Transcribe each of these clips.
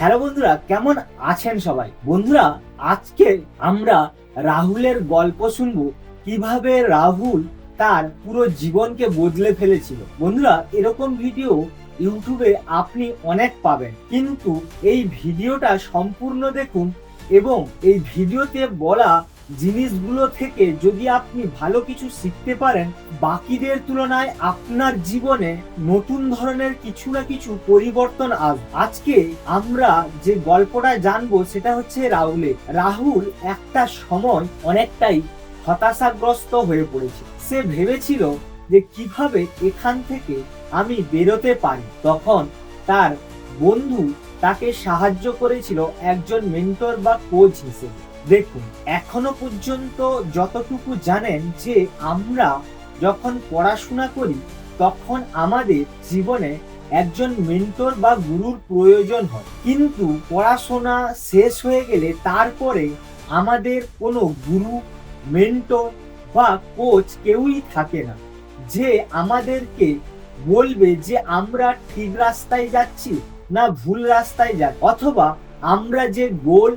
Hello বন্ধুরা, কেমন আছেন সবাই? বন্ধুরা, আজকে আমরা রাহুলের গল্প শুনবো, কিভাবে রাহুল তার পুরো জীবনকে বদলে ফেলেছিল। বন্ধুরা, এরকম ভিডিও ইউটিউবে আপনি অনেক পাবেন, কিন্তু এই ভিডিওটা সম্পূর্ণ দেখুন এবং এই ভিডিওতে বলা জিনিসগুলো থেকে যদি আপনি ভালো কিছু শিখতে পারেন, বাকিদের তুলনায় আপনার জীবনে নতুন ধরনের কিছু না কিছু পরিবর্তন আসবে। আজকে আমরা যে গল্পটা জানবো সেটা হচ্ছে রাহুল একটা সময় অনেকটাই হতাশাগ্রস্ত হয়ে পড়েছে। সে ভেবেছিল যে কিভাবে এখান থেকে আমি বেরোতে পারি। তখন তার বন্ধু তাকে সাহায্য করেছিল একজন মেন্টর বা কোচ হিসেবে। দেখুন, এখনো পর্যন্ত যতটুকু জানেন যে আমরা যখন পড়াশোনা করি তখন আমাদের জীবনে একজন মেন্টর বা গুরুর প্রয়োজন হয়, কিন্তু পড়াশোনা শেষ হয়ে গেলে তারপরে আমাদের কোনো গুরু, মেন্টর বা কোচ কেউই থাকে না যে আমাদেরকে বলবে যে আমরা ঠিক রাস্তায় যাচ্ছি না ভুল রাস্তায় যাচ্ছি, অথবা আমরা যে গোল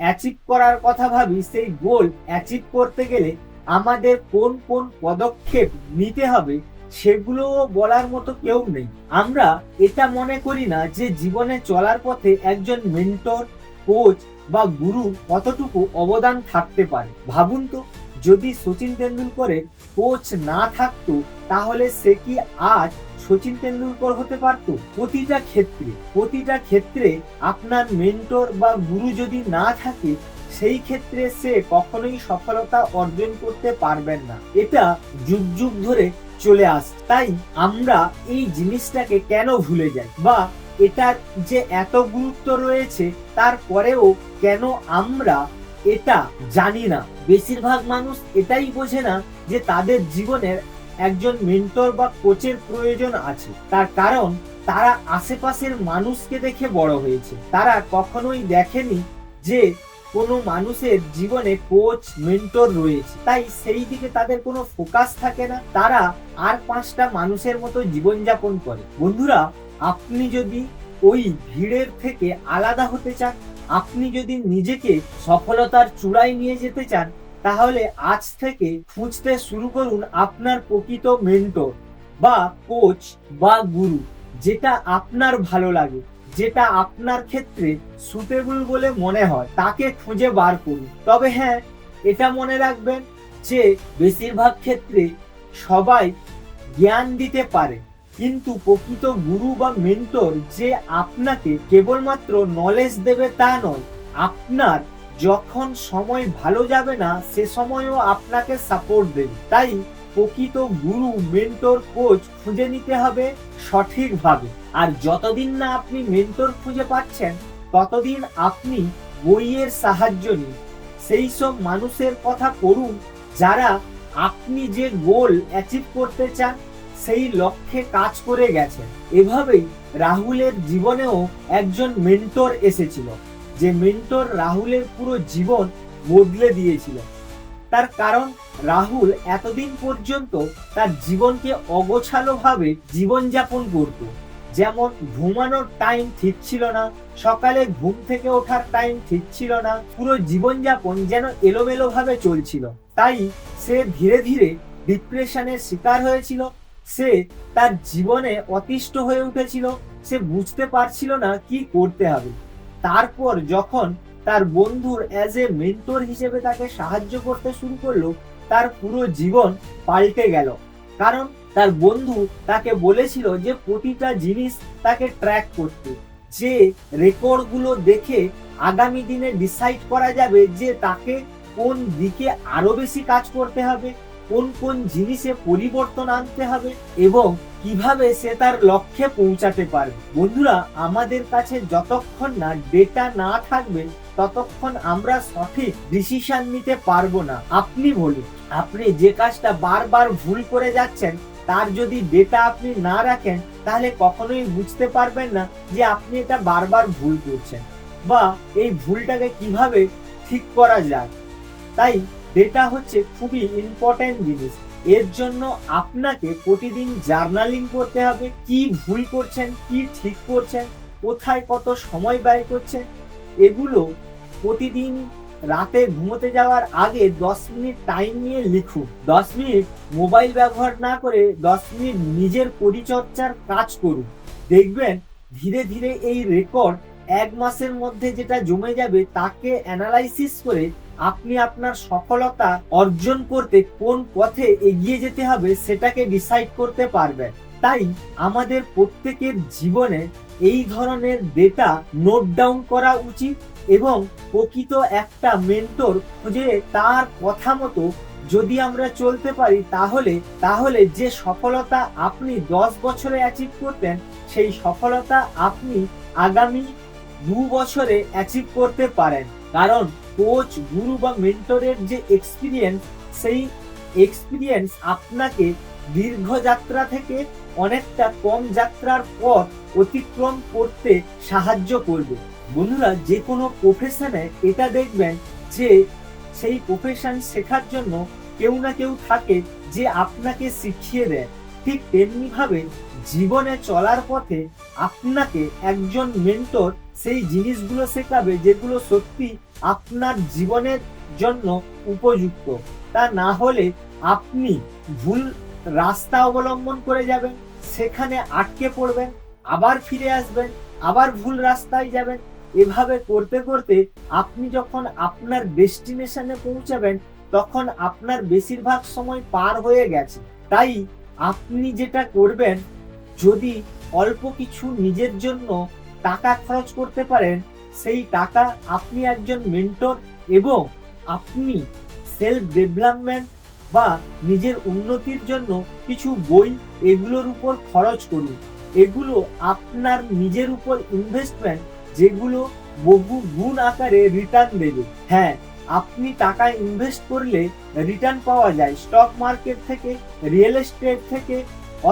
অ্যাচিভ করার কথা ভাবি সেই গোল অ্যাচিভ করতে গেলে আমাদের কোন কোন পদক্ষেপ নিতে হবে সেগুলো বলার মতো কেউ নেই। আমরা এটা মনে করি না যে জীবনে চলার পথে একজন মেন্টর, কোচ বা গুরু কতটুকু অবদান থাকতে পারে। ভাবুন তো, যদি সচিন তেন্ডুলকরের কোচ না থাকতো তাহলে সে কি আজ সচিন তেন্ডুলকর হতে পারত? প্রতিটা ক্ষেত্রে আপনার মেন্টর বা গুরু যদি না থাকে সেই ক্ষেত্রে সে কখনোই সফলতা অর্জন করতে পারবেন না। এটা যুগ যুগ ধরে চলে আসছে। তাই আমরা এই জিনিসটাকে কেন ভুলে যাই, বা এটার যে এত গুরুত্ব রয়েছে তারপরেও কেন আমরা এটা জানি না। বেশিরভাগ মানুষ এটাই বোঝে না যে তাদের জীবনের একজন মেন্টর বা কোচের প্রয়োজন আছে। তার কারণ তারা আশেপাশের মানুষকে দেখে বড় হয়েছে। তারা কখনোই দেখেনি যে কোনো মানুষের জীবনে কোচ, মেন্টর রয়েছে। তাই সেই দিকে তাদের কোনো ফোকাস থাকে না। তারা আর পাঁচটা মানুষের মতো জীবনযাপন করে। বন্ধুরা, আপনি যদি ওই ভিড়ের থেকে আলাদা হতে চান, আপনি যদি নিজেকে সফলতার চূড়ায় নিয়ে যেতে চান, তাহলে আজ থেকে খুঁজতে শুরু করুন আপনার প্রকৃত মেন্টর বা কোচ বা গুরু, যেটা আপনার ভালো লাগে, যেটা আপনার ক্ষেত্রে সুটেবল বলে মনে হয়, তাকে খুঁজে বার করুন। তবে হ্যাঁ, এটা মনে রাখবেন যে বেশিরভাগ ক্ষেত্রে সবাই জ্ঞান দিতে পারে, কিন্তু প্রকৃত গুরু বা মেন্টর যে আপনাকে কেবলমাত্র নলেজ দেবে তা নয়, আপনার যখন সময় ভালো যাবে না সে সময়ও আপনাকে সাপোর্ট দেবে। তাই প্রকৃত গুরু, মেন্টর, কোচ খুঁজে নিতে হবে সঠিকভাবে। আর যতদিন না আপনি মেন্টর খুঁজে পাচ্ছেন ততদিন আপনি বইয়ের সাহায্য নিন। সেই সব মানুষের কথা পড়ুন যারা আপনি যে গোল অ্যাচিভ করতে চান সেই লক্ষ্যে কাজ করে গেছেন। এভাবেই রাহুলের জীবনেও একজন মেন্টর এসেছিল, যে মেন্টর রাহুলের পুরো জীবন বদলে দিয়েছিল। তার কারণ রাহুল এতদিন পর্যন্ত তার জীবনকে অগোছালো ভাবে জীবনযাপন করত। যেমন ঘুমানোর টাইম ঠিক ছিল না, সকালে ঘুম থেকে ওঠার টাইম ঠিক ছিল না, পুরো জীবনযাপন যেন এলোমেলো ভাবে চলছিল। তাই সে ধীরে ধীরে ডিপ্রেশনের শিকার হয়েছিল। সে তার জীবনে অতিষ্ঠ হয়ে উঠেছিল। সে বুঝতে পারছিল না কি করতে হবে। তারপর যখন তার বন্ধুর অ্যাজ এ মেন্টর হিসেবে তাকে সাহায্য করতে শুরু করলো, তার পুরো জীবন পাল্টে গেল। কারণ তার বন্ধু তাকে বলেছিল যে প্রতিটা জিনিস তাকে ট্র্যাক করতে, যে রেকর্ডগুলো দেখে আগামী দিনে ডিসাইড করা যাবে যে তাকে কোন দিকে আরো বেশি কাজ করতে হবে, কোন কোন জিনিসে পরিবর্তন আনতে হবে এবং কিভাবে সে তার লক্ষ্যে পৌঁছাতে পারবে। বন্ধুরা, আমাদের কাছে যতক্ষণ না ডেটা না থাকবে ততক্ষণ আমরা সঠিক ডিসিশন নিতে পারবো না। আপনি বলুন, আপনি যে কাজটা বারবার ভুল করে যাচ্ছেন তার যদি ডেটা আপনি না রাখেন তাহলে কখনোই বুঝতে পারবেন না যে আপনি এটা বারবার ভুল করছেন বা এই ভুলটাকে কিভাবে ঠিক করা যায়। তাই ডেটা হচ্ছে খুবই ইম্পর্টেন্ট জিনিস। এর জন্য আপনাকে প্রতিদিন জার্নালিং করতে হবে, কি ভুল করছেন, কি ঠিক করছেন, কোথায় কত সময় ব্যয় করছেন, এগুলো প্রতিদিন রাতে ঘুমোতে যাওয়ার আগে 10 মিনিট টাইম নিয়ে লিখুন। 10 মিনিট মোবাইল ব্যবহার না করে 10 মিনিট নিজের পরিচর্যার কাজ করুন। দেখবেন ধীরে ধীরে এই রেকর্ড 1 মাসের মধ্যে যেটা জমে যাবে, তাকে অ্যানালাইসিস করে আপনি আপনার সফলতা অর্জন করতে কোন পথে এগিয়ে যেতে হবে সেটাকে ডিসাইড করতে পারবেন। তাই আমাদের প্রত্যেকের জীবনে এই ধরনের ডেটা নোট ডাউন করা উচিত এবং প্রকৃত একটা মেন্টর খুঁজে তার কথা মতো যদি আমরা চলতে পারি, তাহলে যে সফলতা আপনি 10 বছরে অ্যাচিভ করতেন, সেই সফলতা আপনি আগামী 2 বছরে অ্যাচিভ করতে পারেন। কারণ কোচ, গুরু বা মেন্টরের যে এক্সপিরিয়েন্স, সেই এক্সপিরিয়েন্স আপনাকে দীর্ঘ যাত্রা থেকে অনেকটা কম যাত্রার পথ অতিক্রম করতে সাহায্য করবে। বন্ধুরা, যে কোনো প্রফেশনে এটা দেখবেন যে সেই প্রফেশন শেখার জন্য কেউ না কেউ থাকে যে আপনাকে শিখিয়ে দেয়। ঠিক তেমনি ভাবে জীবনে চলার পথে আপনাকে একজন মেন্টর সেই জিনিসগুলো শেখাবে যেগুলো সত্যি আপনার জীবনের জন্য উপযুক্ত। তা না হলে আপনি ভুল রাস্তা অবলম্বন করে যাবেন, সেখানে আটকে পড়বেন, আবার ফিরে আসবেন, আবার ভুল রাস্তায় যাবেন। এভাবে করতে করতে আপনি যখন আপনার ডেস্টিনেশনে পৌঁছাবেন, তখন আপনার বেশিরভাগ সময় পার হয়ে গেছে। তাই আপনি যেটা করবেন, যদি অল্প কিছু নিজের জন্য টাকা খরচ করতে পারেন, সেই টাকা আপনি একজন মেন্টর এবং আপনি সেলফ ডেভেলপমেন্ট বা নিজের উন্নতির জন্য কিছু বই, এগুলোর উপর খরচ করুন। এগুলো আপনার নিজের উপর ইনভেস্টমেন্ট, যেগুলো বহু গুণ আকারে রিটার্ন দেবে। হ্যাঁ, আপনি টাকা ইনভেস্ট করলে রিটার্ন পাওয়া যায় স্টক মার্কেট থেকে, রিয়েল এস্টেট থেকে,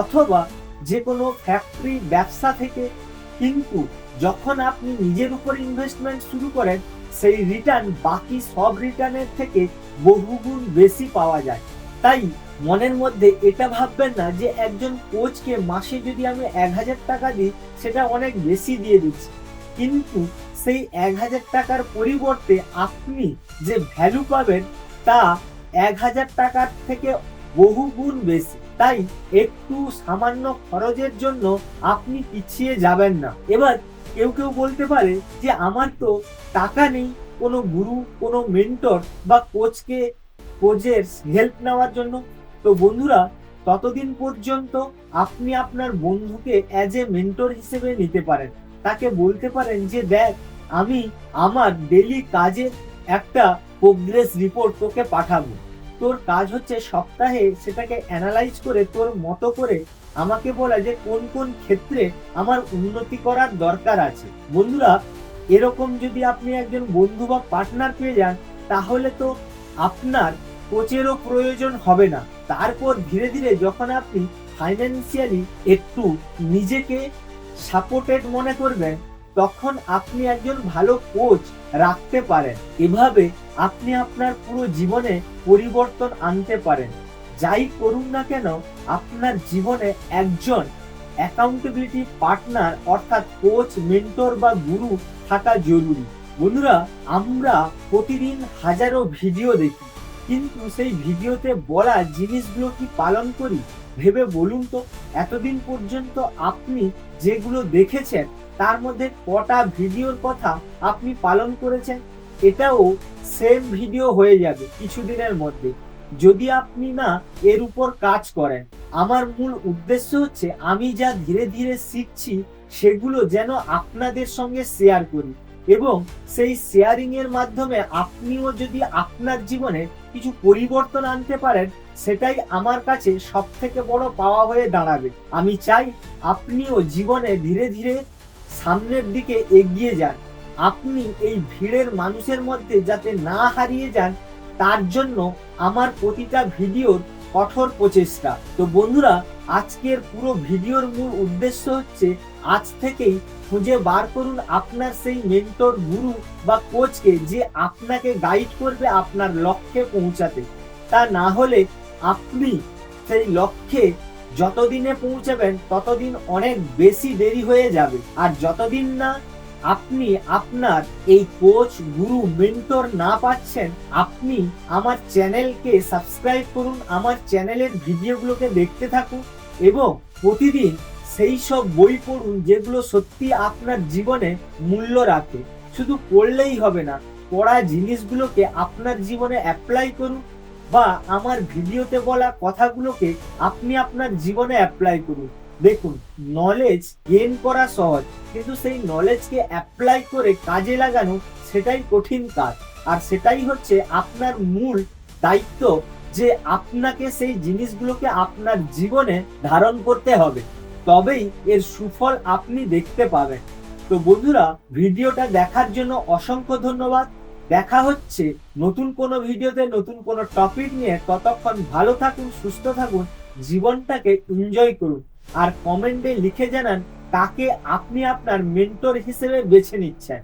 অথবা যে কোনো ফ্যাক্টরি ব্যবসা থেকে। কিন্তু যখন আপনি নিজের উপর ইনভেস্টমেন্ট শুরু করেন, সেই রিটার্ন বাকি সব রিটার্নের থেকে বহুগুণ বেশি পাওয়া যায়। তাই মনের মধ্যে এটা ভাববেন না যে একজন কোচকে মাসে যদি আমি 1000 টাকা দিই, সেটা অনেক বেশি দিয়ে দিচ্ছি। কিন্তু সেই 1000 টাকার পরিবর্তে আপনি যে ভ্যালু পাবেন, তা 1000 টাকার থেকে বহু গুণ বেশি। তাই একটু সামান্য খরচের জন্য আপনি পিছিয়ে যাবেন না। এবার কেউ কেউ বলতে পারে যে আমার তো টাকা নেই কোনো গুরু, কোনো মেন্টর বা কোচের হেল্প নেওয়ার জন্য। তো বন্ধুরা, ততদিন পর্যন্ত আপনি আপনার বন্ধুকে অ্যাজ এ মেন্টর হিসেবে নিতে পারেন। তাকে বলতে পারেন যে দেখ, আমি আমার ডেলি কাজের একটা প্রোগ্রেস রিপোর্ট তোকে পাঠাবো। তোর কাজ হচ্ছে সপ্তাহে সেটাকে অ্যানালাইজ করে তোর মতো করে আমাকে বলা যে কোন কোন ক্ষেত্রে আমার উন্নতি করার দরকার আছে। বন্ধুরা, এরকম যদি আপনি একজন বন্ধু বা পার্টনার পেয়ে যান, তাহলে তো আপনার কোচেরও প্রয়োজন হবে না। তারপর ধীরে ধীরে যখন আপনি ফাইন্যান্সিয়ালি একটু নিজেকে সাপোর্টেড মনে করবেন, তখন আপনি একজন ভালো কোচ রাখতে পারেন। এভাবে আপনি আপনার পুরো জীবনে পরিবর্তন আনতে পারেন। যাই করুন না কেন, আপনার জীবনে একজন অ্যাকাউন্টেবিলিটি পার্টনার অর্থাৎ কোচ, মেন্টর বা গুরু থাকা জরুরি। বন্ধুরা, আমরা প্রতিদিন হাজারো ভিডিও দেখি, কিন্তু সেই ভিডিওতে বলা জিনিসগুলো কি পালন করি? ভেবে বলুন তো, এতদিন পর্যন্ত আপনি যেগুলো দেখেছেন, তার মধ্যে কটা ভিডিওর কথা আপনি পালন করেছেন? এটাও সেম ভিডিও হয়ে যাবে কিছুদিনের মধ্যে, যদি আপনি না এর উপর কাজ করেন। আমার মূল উদ্দেশ্য হচ্ছে আমি যা ধীরে ধীরে শিখছি, সেগুলো যেন আপনাদের সঙ্গে শেয়ার করি এবং সেই শেয়ারিং এর মাধ্যমে আপনিও যদি আপনার জীবনে কিছু পরিবর্তন আনতে পারেন, সেটাই আমার কাছে সব থেকে বড় পাওয়া হয়ে দাঁড়াবে। আমি চাই আপনিও জীবনে ধীরে ধীরে সামনের দিকে এগিয়ে যান। আপনি এই ভিড়ের মানুষের মধ্যে যাতে না হারিয়ে যান, তার জন্য আমার প্রতিটা ভিডিওর কঠোর প্রচেষ্টা। তো বন্ধুরা, আজকের পুরো ভিডিওর মূল উদ্দেশ্য হচ্ছে আজ থেকেই খুঁজে বার করুন আপনার সেই মেন্টর, গুরু বা কোচকে, যে আপনাকে গাইড করবে আপনার লক্ষ্যে পৌঁছাতে। তা না হলে আপনি সেই লক্ষ্যে যতদিনে পৌঁছাবেন ততদিন অনেক বেশি দেরি হয়ে যাবে। আর যতদিন না আপনি আপনার এই কোচ, গুরু, মেন্টর না পাচ্ছেন, আপনি আমার চ্যানেলকে সাবস্ক্রাইব করুন, আমার চ্যানেলের ভিডিওগুলোকে দেখতে থাকুন এবং প্রতিদিন সেই সব বই পড়ুন যেগুলো সত্যি আপনার জীবনে মূল্য রাখে। শুধু পড়লেই হবে না, পড়া জিনিসগুলোকে আপনার জীবনে অ্যাপ্লাই করুন বা আমার ভিডিওতে বলা কথাগুলোকে আপনি আপনার জীবনে অ্যাপ্লাই করুন। দেখুন, নলেজ গেইন করা সহজ, কিন্তু সেই নলেজকে অ্যাপ্লাই করে কাজে লাগানো সেটাই কঠিন কাজ। আর সেটাই হচ্ছে আপনার মূল দায়িত্ব, যে আপনাকে সেই জিনিসগুলোকে আপনার জীবনে ধারণ করতে হবে, তবেই এর সুফল আপনি দেখতে পাবেন। তো বন্ধুরা, ভিডিওটা দেখার জন্য অসংখ্য ধন্যবাদ। দেখা হচ্ছে নতুন কোনো ভিডিওতে, নতুন কোনো টপিক নিয়ে। ততক্ষণ ভালো থাকুন, সুস্থ থাকুন, জীবনটাকে এনজয় করুন। আর কমেন্টে লিখে জানান কাকে আপনি আপনার মেন্টর হিসেবে বেছে নিচ্ছেন।